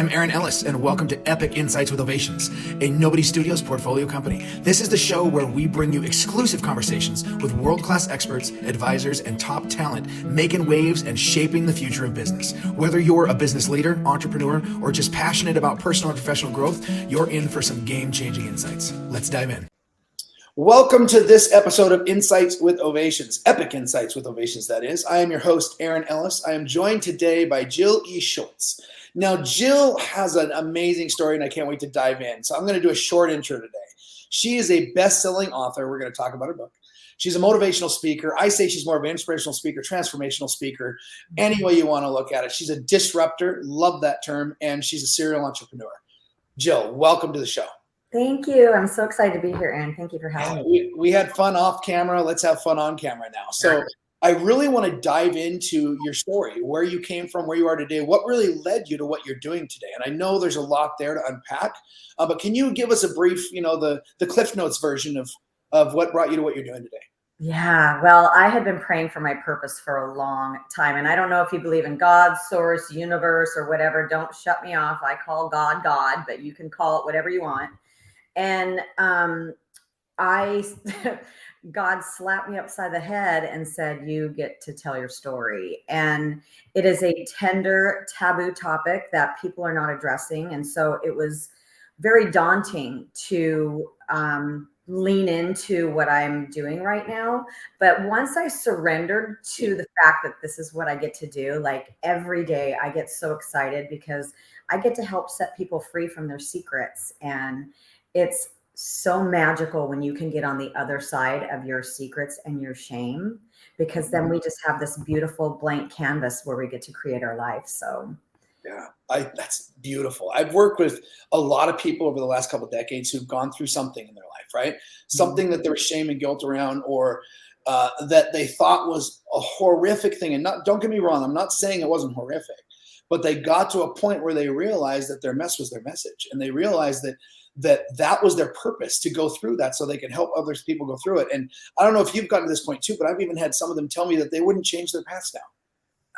I'm Aaron Ellis, and welcome to Epic Insights with Ovationz, a Nobody Studios portfolio company. This is the show where we bring you exclusive conversations with world-class experts, advisors, and top talent making waves and shaping the future of business. Whether you're a business leader, entrepreneur, or just passionate about personal and professional growth, you're in for some game-changing insights. Let's dive in. Welcome to this episode of Insights with Ovationz, Epic Insights with Ovationz, that is. I am your host, Aaron Ellis. I am joined today by Jill Schultz. Now, Jill has an amazing story, and I can't wait to dive in. So I'm going to do a short intro today. She is a best-selling author. We're going to talk about her book. She's a motivational speaker. I say she's more of an inspirational speaker, transformational speaker, any way you want to look at it. She's a disruptor. Love that term. And she's a serial entrepreneur. Jill, welcome to the show. Thank you. I'm so excited to be here, Aaron. Thank you for having me. We had fun off camera. Let's have fun on camera now. So I really want to dive into your story, where you came from, where you are today, what really led you to what you're doing today. And I know there's a lot there to unpack, but can you give us a brief, the Cliff Notes version of what brought you to what you're doing today? Yeah, well, I had been praying for my purpose for a long time. And I don't know if you believe in God, source, universe, or whatever. Don't shut me off. I call God, God, but you can call it whatever you want. And God slapped me upside the head and said, you get to tell your story. And it is a tender, taboo topic that people are not addressing. And so it was very daunting to lean into what I'm doing right now. But once I surrendered to the fact that this is what I get to do, like every day I get so excited because I get to help set people free from their secrets. And it's so magical when you can get on the other side of your secrets and your shame, because then we just have this beautiful blank canvas where we get to create our life. So yeah, that's beautiful. I've worked with a lot of people over the last couple of decades who've gone through something in their life, right? Something that there was shame and guilt around, or that they thought was a horrific thing. And don't get me wrong, I'm not saying it wasn't horrific, but they got to a point where they realized that their mess was their message. And they realized that was their purpose, to go through that so they can help other people go through it. And I don't know if you've gotten to this point too, but I've even had some of them tell me that they wouldn't change their past now.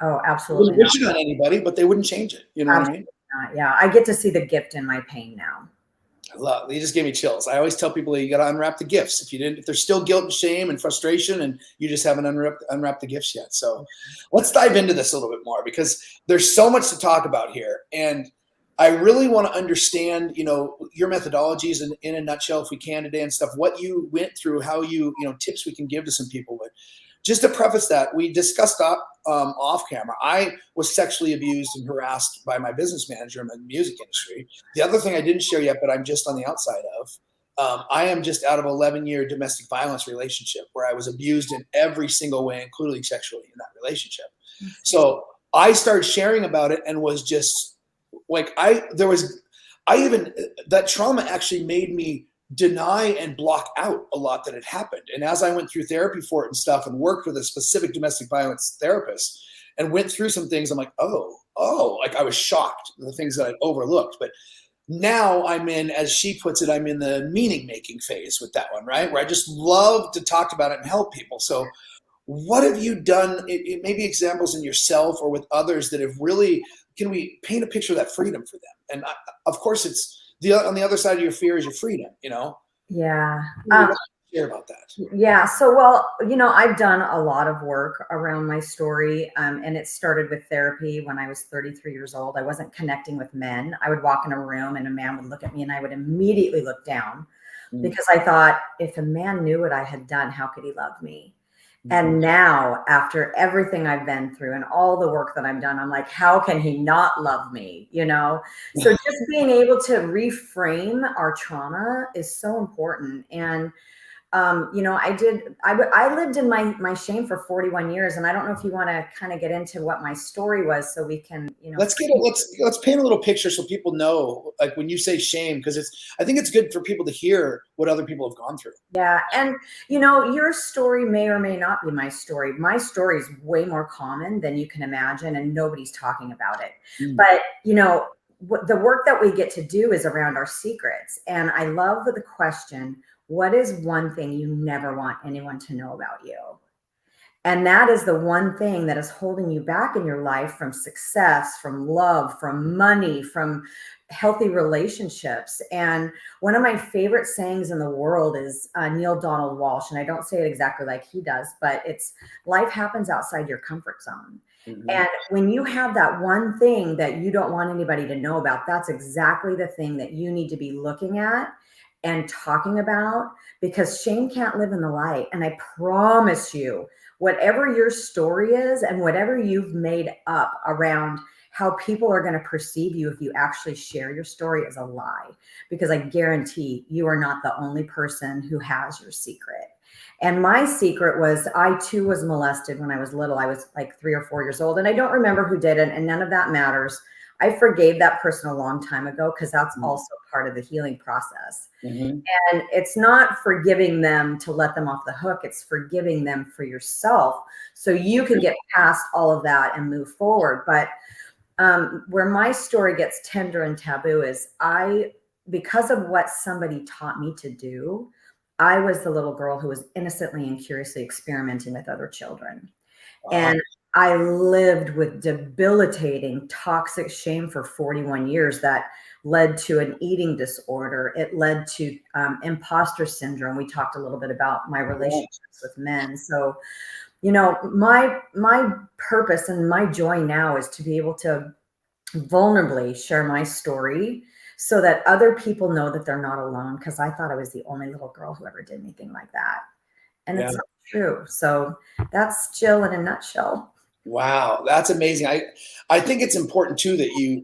Oh, absolutely. They wouldn't wish it on anybody, but they wouldn't change it. You know what I mean? Yeah, I get to see the gift in my pain now. I love. You just gave me chills. I always tell people you got to unwrap the gifts. If there's still guilt and shame and frustration, and you just haven't unwrapped the gifts yet. So let's dive into this a little bit more, because there's so much to talk about here, and I really want to understand, your methodologies in a nutshell, if we can today, and stuff, what you went through, how tips we can give to some people. But just to preface that, we discussed off camera, I was sexually abused and harassed by my business manager in the music industry. The other thing I didn't share yet, but I'm just on the outside of, I am just out of an 11-year domestic violence relationship where I was abused in every single way, including sexually, in that relationship. So I started sharing about it and was just like, that trauma actually made me deny and block out a lot that had happened. And as I went through therapy for it and stuff, and worked with a specific domestic violence therapist and went through some things, I'm like, like I was shocked at the things that I'd overlooked. But now I'm in, as she puts it, I'm in the meaning making phase with that one, right? Where I just love to talk about it and help people. So what have you done? It may be examples in yourself or with others that have really, can we paint a picture of that freedom for them? And of course it's, on the other side of your fear is your freedom, Yeah. Share about that. Yeah. So, well, I've done a lot of work around my story. And it started with therapy when I was 33 years old. I wasn't connecting with men. I would walk in a room and a man would look at me and I would immediately look down because I thought, if a man knew what I had done, how could he love me? And now, after everything I've been through and all the work that I've done, I'm like, how can he not love me? So just being able to reframe our trauma is so important. And, I lived in my shame for 41 years. And I don't know if you want to kind of get into what my story was so we can, let's paint a little picture so people know, like when you say shame, because I think it's good for people to hear what other people have gone through. Yeah. And, your story may or may not be my story. My story is way more common than you can imagine, and nobody's talking about it. But, the work that we get to do is around our secrets. And I love the question, what is one thing you never want anyone to know about you? And that is the one thing that is holding you back in your life from success, from love, from money, from healthy relationships. And one of my favorite sayings in the world is Neil Donald Walsh. And I don't say it exactly like he does, but it's life happens outside your comfort zone. Mhm. And when you have that one thing that you don't want anybody to know about, that's exactly the thing that you need to be looking at and talking about, because shame can't live in the light. And I promise you, whatever your story is and whatever you've made up around how people are going to perceive you if you actually share your story is a lie, because I guarantee you are not the only person who has your secret. And my secret was, I too was molested when I was little. I was like 3 or 4 years old, and I don't remember who did it, and none of that matters. I forgave that person a long time ago, because that's also part of the healing process. Mhm. And it's not forgiving them to let them off the hook. It's forgiving them for yourself so you can get past all of that and move forward. But where my story gets tender and taboo is because of what somebody taught me to do, I was the little girl who was innocently and curiously experimenting with other children. And I lived with debilitating, toxic shame for 41 years that led to an eating disorder. It led to imposter syndrome. We talked a little bit about my relationships with men. So, my purpose and my joy now is to be able to vulnerably share my story so that other people know that they're not alone, because I thought I was the only little girl who ever did anything like that. And Yeah. it's not true. So that's Jill in a nutshell. Wow, that's amazing. I think it's important too that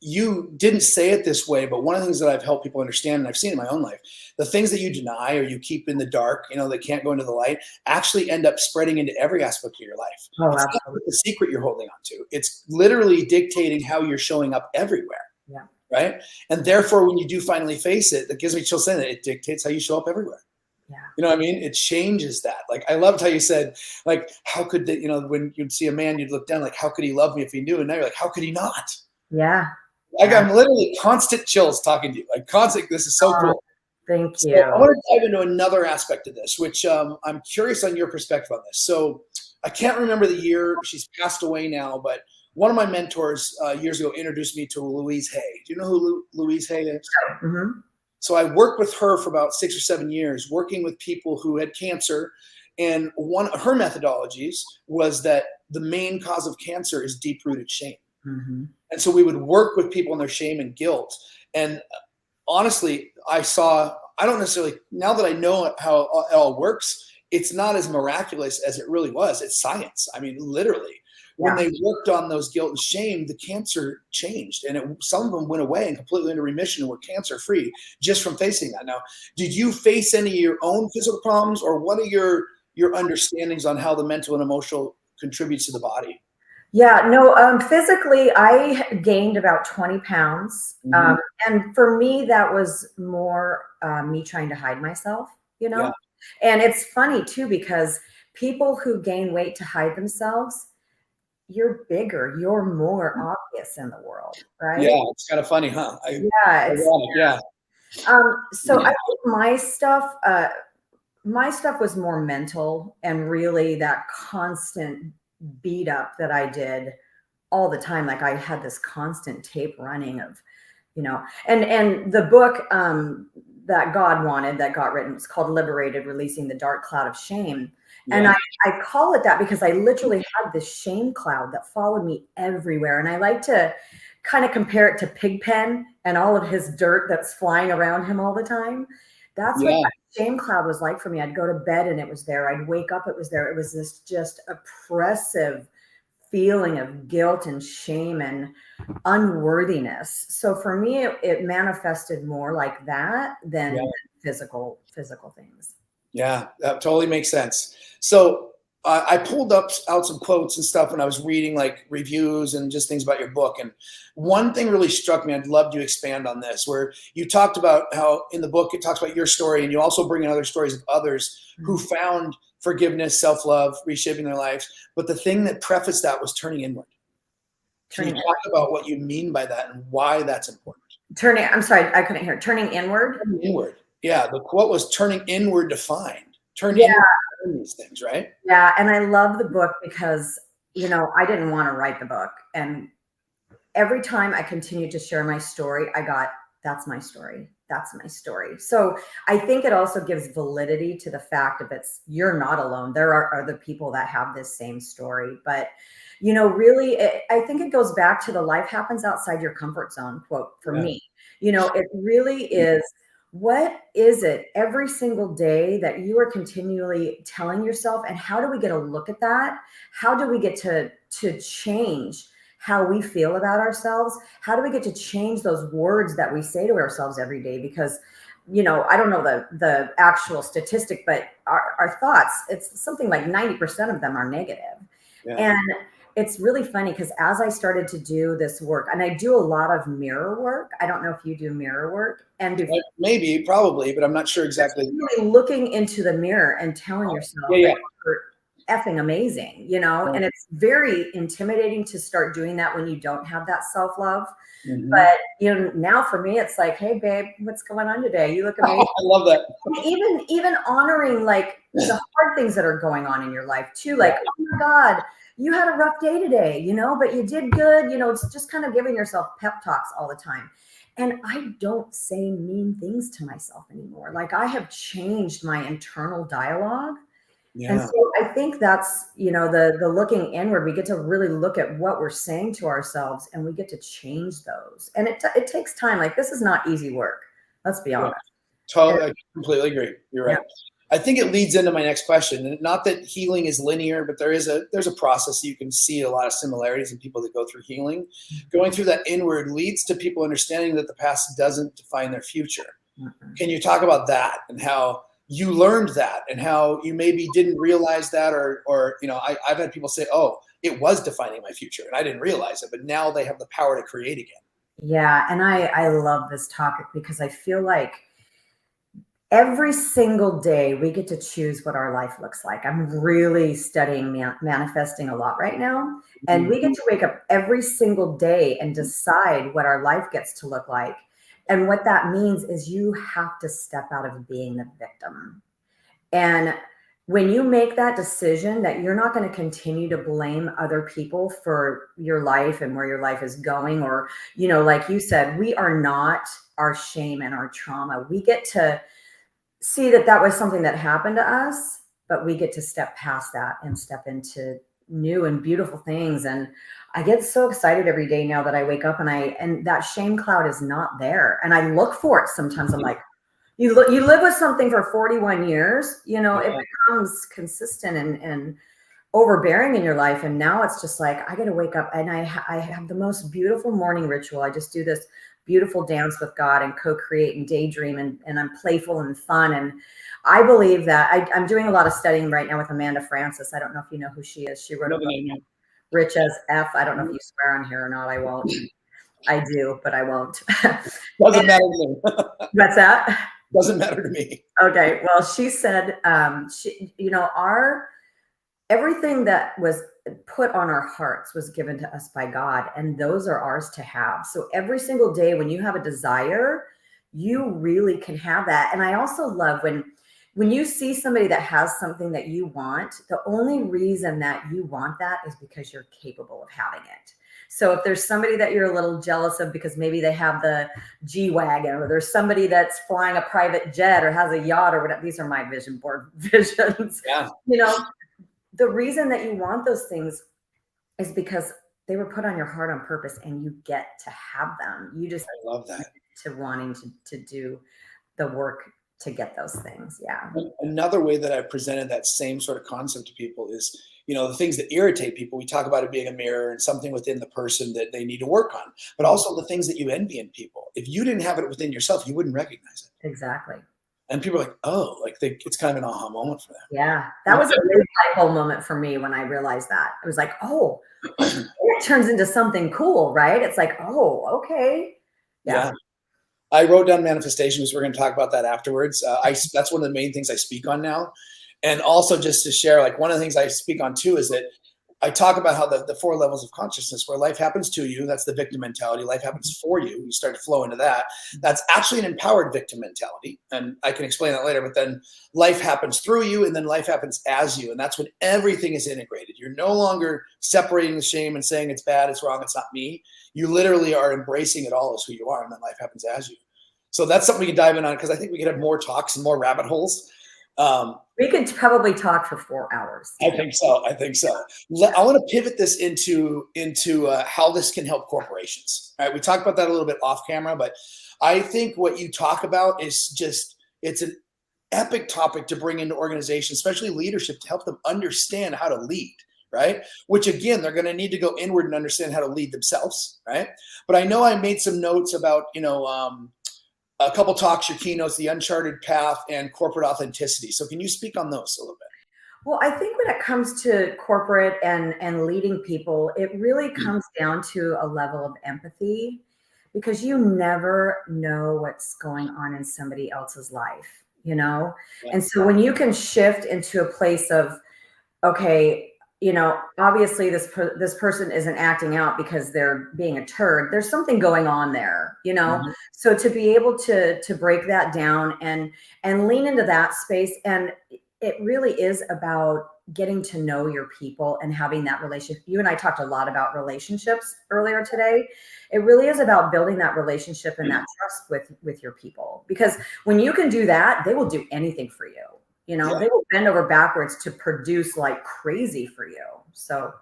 you didn't say it this way, but one of the things that I've helped people understand, and I've seen in my own life, the things that you deny or you keep in the dark, that can't go into the light, actually end up spreading into every aspect of your life. Oh, It's not absolutely. the secret you're holding on to. It's literally dictating how you're showing up everywhere. Yeah. Right. And therefore, when you do finally face it, that gives me chills saying that it dictates how you show up everywhere. Yeah. You know what I mean? It changes that. Like, I loved how you said, like, how could that, when you'd see a man, you'd look down, like, how could he love me if he knew? And now you're like, how could he not? Yeah. Like, Yeah. I'm literally constant chills talking to you. Like, constant. This is so cool. Thank So you. I want to dive into another aspect of this, which I'm curious on your perspective on this. So I can't remember the year. She's passed away now, but one of my mentors years ago introduced me to Louise Hay. Do you know who Louise Hay is? Mm-hmm. So I worked with her for about 6 or 7 years, working with people who had cancer. And one of her methodologies was that the main cause of cancer is deep-rooted shame. Mm-hmm. And so we would work with people in their shame and guilt. And honestly, I don't necessarily, now that I know how it all works, it's not as miraculous as it really was. It's science. I mean, literally. When they worked on those guilt and shame, the cancer changed, and some of them went away and completely into remission and were cancer free just from facing that. Now, did you face any of your own physical problems, or what are your understandings on how the mental and emotional contributes to the body? Yeah, no, physically, I gained about 20 pounds. Mhm. And for me, that was more me trying to hide myself, Yeah. And it's funny too, because people who gain weight to hide themselves, you're bigger, you're more obvious in the world, right? Yeah, it's kind of funny, huh? Yeah, Yeah. so I think my stuff was more mental, and really that constant beat up that I did all the time. Like, I had this constant tape running of, and the book that God wanted, that got written, was called Liberated, Releasing the Dark Cloud of Shame. And Yeah. I call it that because I literally had this shame cloud that followed me everywhere. And I like to kind of compare it to Pigpen and all of his dirt that's flying around him all the time. That's what Yeah. that shame cloud was like for me. I'd go to bed and it was there. I'd wake up, it was there. It was this just oppressive feeling of guilt and shame and unworthiness. So for me, it manifested more like that than Yeah. physical things. Yeah, that totally makes sense. So I pulled out some quotes and stuff when I was reading like reviews and just things about your book. And one thing really struck me. I'd love to expand on this, where you talked about how in the book it talks about your story, and you also bring in other stories of others who found forgiveness, self-love, reshaping their lives. But the thing that prefaced that was turning inward. Can you talk about what you mean by that and why that's important? I'm sorry, I couldn't hear. Turning inward? Turning inward. Yeah, the quote was turning inward to find. Turn Yeah. inward. learn these things, right? Yeah. And I love the book because, I didn't want to write the book. And every time I continued to share my story, I got, that's my story. That's my story. So I think it also gives validity to the fact of you're not alone. There are other people that have this same story, but really, I think it goes back to the life happens outside your comfort zone quote for me. It really is. What is it every single day that you are continually telling yourself? And how do we get a look at that? How do we get to change how we feel about ourselves? How do we get to change those words that we say to ourselves every day? Because, I don't know the actual statistic, but our thoughts, it's something like 90% of them are negative. Yeah. And it's really funny because as I started to do this work, and I do a lot of mirror work. I don't know if you do mirror work. And maybe, probably, but I'm not sure exactly. Really looking into the mirror and telling yourself, you're effing amazing, and it's very intimidating to start doing that when you don't have that self-love. Mm-hmm. But now for me, it's like, hey babe, what's going on today? You look amazing. I love that. Even honoring like the hard things that are going on in your life too. Like, oh my God, you had a rough day today, but you did good. It's just kind of giving yourself pep talks all the time. And I don't say mean things to myself anymore. Like I have changed my internal dialogue. Yeah. And so I think that's, the looking inward, we get to really look at what we're saying to ourselves and we get to change those. And it takes time. Like this is not easy work. Let's be honest. Totally. I completely agree. You're right. Yeah. I think it leads into my next question. And not that healing is linear, but there's a process. You can see a lot of similarities in people that go through healing. Going through that inward leads to people understanding that the past doesn't define their future. Mm-hmm. Can you talk about that and how you learned that and how you maybe didn't realize that or I've had people say, oh, it was defining my future and I didn't realize it, but now they have the power to create again. Yeah. And I love this topic because I feel like every single day we get to choose what our life looks like. I'm really studying manifesting a lot right now. And we get to wake up every single day and decide what our life gets to look like. And what that means is you have to step out of being the victim. And when you make that decision that you're not going to continue to blame other people for your life and where your life is going, or, like you said, we are not our shame and our trauma. We get to see that was something that happened to us, but we get to step past that and step into new and beautiful things. And I get so excited every day now that I wake up and that shame cloud is not there. And I look for it sometimes. I'm like, you live with something for 41 years, it becomes consistent and overbearing in your life. And now it's just like, I got to wake up and I have the most beautiful morning ritual. I just do this beautiful dance with God and co-create and daydream and I'm playful and fun. And I believe that I'm doing a lot of studying right now with Amanda Francis. I don't know if you know who she is. She wrote a book, Rich as F. I don't know if you swear on here or not. I won't. I do, but I won't. Doesn't matter to me. What's that? Doesn't matter to me. Okay. Well, she said, everything that was put on our hearts was given to us by God, and those are ours to have. So every single day when you have a desire, you really can have that. And I also love when you see somebody that has something that you want, the only reason that you want that is because you're capable of having it. So if there's somebody that you're a little jealous of because maybe they have the G-Wagon, or there's somebody that's flying a private jet or has a yacht or whatever, these are my vision board visions. Yeah. The reason that you want those things is because they were put on your heart on purpose and you get to have them. You just I love that. To wanting to do the work to get those things. Yeah. Another way that I presented that same sort of concept to people is, the things that irritate people. We talk about it being a mirror and something within the person that they need to work on, but also the things that you envy in people. If you didn't have it within yourself, you wouldn't recognize it. Exactly. And people are like, oh, it's kind of an aha moment for them. Yeah. That was a really light bulb moment for me when I realized that. It was like, oh, it turns into something cool, right? It's like, oh, okay. Yeah. I wrote down manifestations. We're going to talk about that afterwards. That's one of the main things I speak on now. And also just to share, like one of the things I speak on too is that I talk about how the 4 levels of consciousness, where life happens to you, that's the victim mentality. Life happens for you. You start to flow into that. That's actually an empowered victim mentality. And I can explain that later, but then life happens through you, and then life happens as you. And that's when everything is integrated. You're no longer separating the shame and saying it's bad, it's wrong, it's not me. You literally are embracing it all as who you are, and then life happens as you. So that's something we can dive in on, because I think we could have more talks and more rabbit holes. We could probably talk for 4 hours. I think so. I want to pivot this into how this can help corporations. All right, we talked about that a little bit off camera, but I think what you talk about is it's an epic topic to bring into organizations, especially leadership, to help them understand how to lead, right? Which again, they're going to need to go inward and understand how to lead themselves, right? But I know I made some notes about, a couple talks, your keynotes, the uncharted path and corporate authenticity. So can you speak on those a little bit? Well, I think when it comes to corporate and leading people, it really comes down to a level of empathy, because you never know what's going on in somebody else's life, Yeah. And so when you can shift into a place of, okay, obviously this person isn't acting out because they're being a turd. There's something going on there, Mm-hmm. So to be able to break that down and lean into that space, and it really is about getting to know your people and having that relationship. You and I talked a lot about relationships earlier today. It really is about building that relationship and that trust with your people, because when you can do that, they will do anything for you. They will bend over backwards to produce like crazy for you. So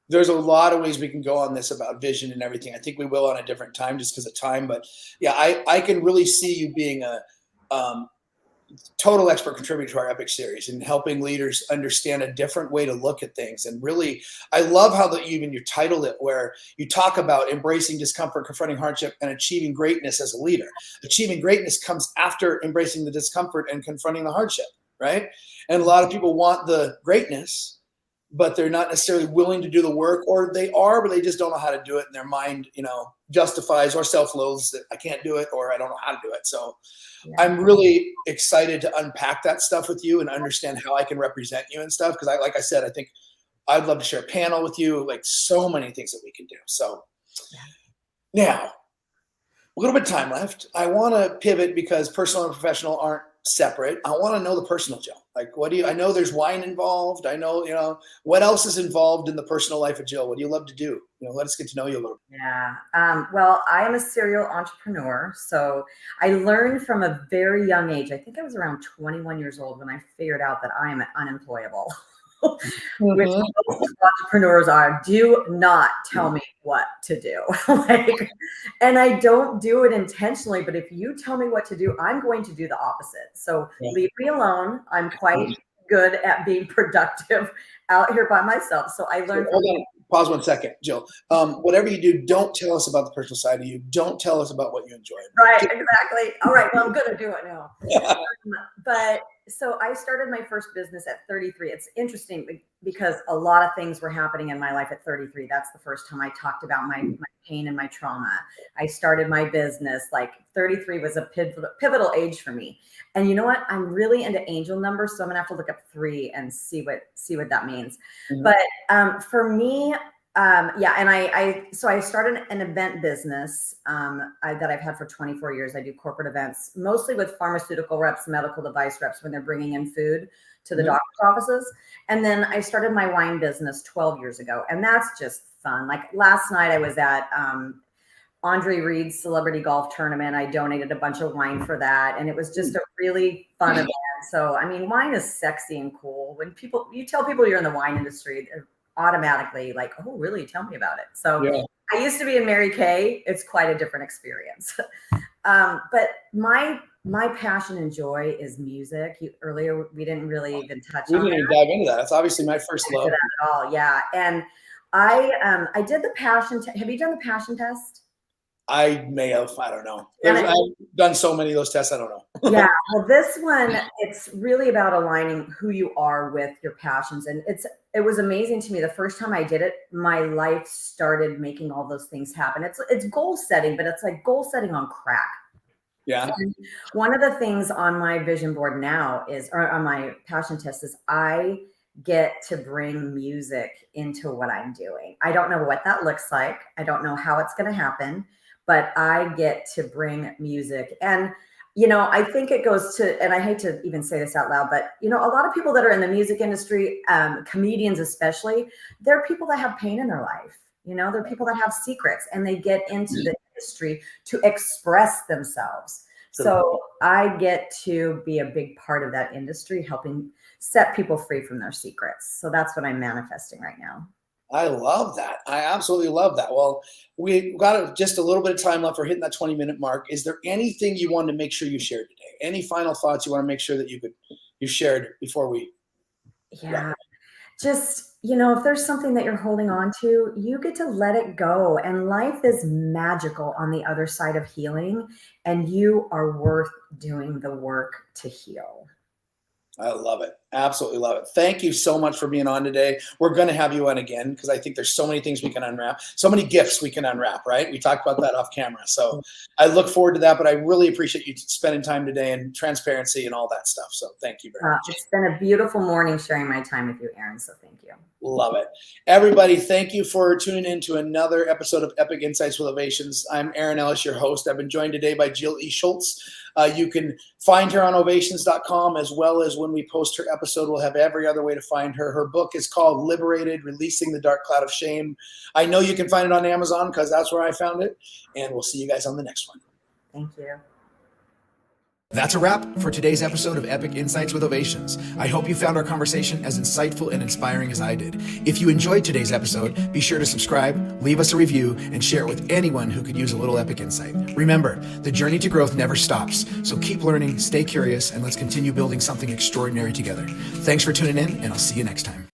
there's a lot of ways we can go on this about vision and everything. I think we will on a different time just because of time. But yeah, I can really see you being a total expert contributor to our Epic series and helping leaders understand a different way to look at things. And really, I love how you titled it, where you talk about embracing discomfort, confronting hardship, and achieving greatness as a leader. Achieving greatness comes after embracing the discomfort and confronting the hardship, right? And a lot of people want the greatness, but they're not necessarily willing to do the work, or they are, but they just don't know how to do it. And their mind, justifies or self-loathes that I can't do it, or I don't know how to do it. So I'm really excited to unpack that stuff with you and understand how I can represent you and stuff. Because like I said, I think I'd love to share a panel with you, like so many things that we can do. So now, a little bit of time left. I want to pivot because personal and professional aren't separate. I want to know the personal, Jill. Like, I know there's wine involved. I know, what else is involved in the personal life of Jill? What do you love to do? Let us get to know you a little bit. Yeah. Well, I am a serial entrepreneur. So I learned from a very young age. I think I was around 21 years old when I figured out that I am unemployable. Which most entrepreneurs are. Do not tell me what to do. And I don't do it intentionally, but if you tell me what to do, I'm going to do the opposite. So leave me alone. I'm quite good at being productive out here by myself. So I learned. Hold on. Pause 1 second, Jill. Whatever you do, don't tell us about the personal side of you. Don't tell us about what you enjoy. Right, exactly. All right, well, I'm going to do it now. But so I started my first business at 33. It's interesting because a lot of things were happening in my life at 33. That's the first time I talked about my pain and my trauma. I started my business, like 33 was a pivotal age for me. And you know what? I'm really into angel numbers, so I'm gonna have to look up 3 and see what that means. Mm-hmm. But for me, and I started an event business that I've had for 24 years. I do corporate events, mostly with pharmaceutical reps, medical device reps, when they're bringing in food to the doctor's offices. And then I started my wine business 12 years ago, and that's just fun. Like last night I was at Andre Reed's celebrity golf tournament. I donated a bunch of wine for that, and it was just a really fun event. So, I mean, wine is sexy and cool. When you tell people you're in the wine industry, they're automatically like, oh, really? Tell me about it. So I used to be in Mary Kay. It's quite a different experience. But my passion and joy is music. Earlier, we didn't really even touch on that. We didn't even dive into that. That's obviously my first love. At all, yeah. And I did the passion test. Have you done the passion test? I may have. I don't know. I've done so many of those tests. I don't know. Yeah. Well, this one, it's really about aligning who you are with your passions. And it was amazing to me. The first time I did it, my life started making all those things happen. It's goal setting, but it's like goal setting on crack. Yeah. And one of the things on my vision board now or on my passion test is I get to bring music into what I'm doing. I don't know what that looks like. I don't know how it's going to happen, but I get to bring music. And, I think it goes to, and I hate to even say this out loud, but, a lot of people that are in the music industry, comedians especially, they're people that have pain in their life. They're people that have secrets and they get into the industry to express themselves. So I get to be a big part of that industry, helping set people free from their secrets. So that's what I'm manifesting right now. I love that. I absolutely love that. Well, we got just a little bit of time left. We're hitting that 20-minute mark. Is there anything you wanted to make sure you shared today? Any final thoughts you want to make sure that you shared before we? Yeah. Just, if there's something that you're holding on to, you get to let it go. And life is magical on the other side of healing. And you are worth doing the work to heal. I love it. Absolutely love it. Thank you so much for being on today. We're going to have you on again because I think there's so many things we can unwrap, so many gifts we can unwrap, right? We talked about that off camera. So I look forward to that, but I really appreciate you spending time today and transparency and all that stuff. So thank you very much. It's been a beautiful morning sharing my time with you, Aaron. So thank you. Love it. Everybody, thank you for tuning in to another episode of Epic Insights with Ovationz. I'm Aaron Ellis, your host. I've been joined today by Jill Schultz. You can find her on ovationz.com, as well as when we post her episode, we'll have every other way to find her. Her book is called Liberated, Releasing the Dark Cloud of Shame. I know you can find it on Amazon because that's where I found it. And we'll see you guys on the next one. Thank you. That's a wrap for today's episode of Epic Insights with Ovationz. I hope you found our conversation as insightful and inspiring as I did. If you enjoyed today's episode, be sure to subscribe, leave us a review, and share it with anyone who could use a little epic insight. Remember, the journey to growth never stops, so keep learning, stay curious, and let's continue building something extraordinary together. Thanks for tuning in, and I'll see you next time.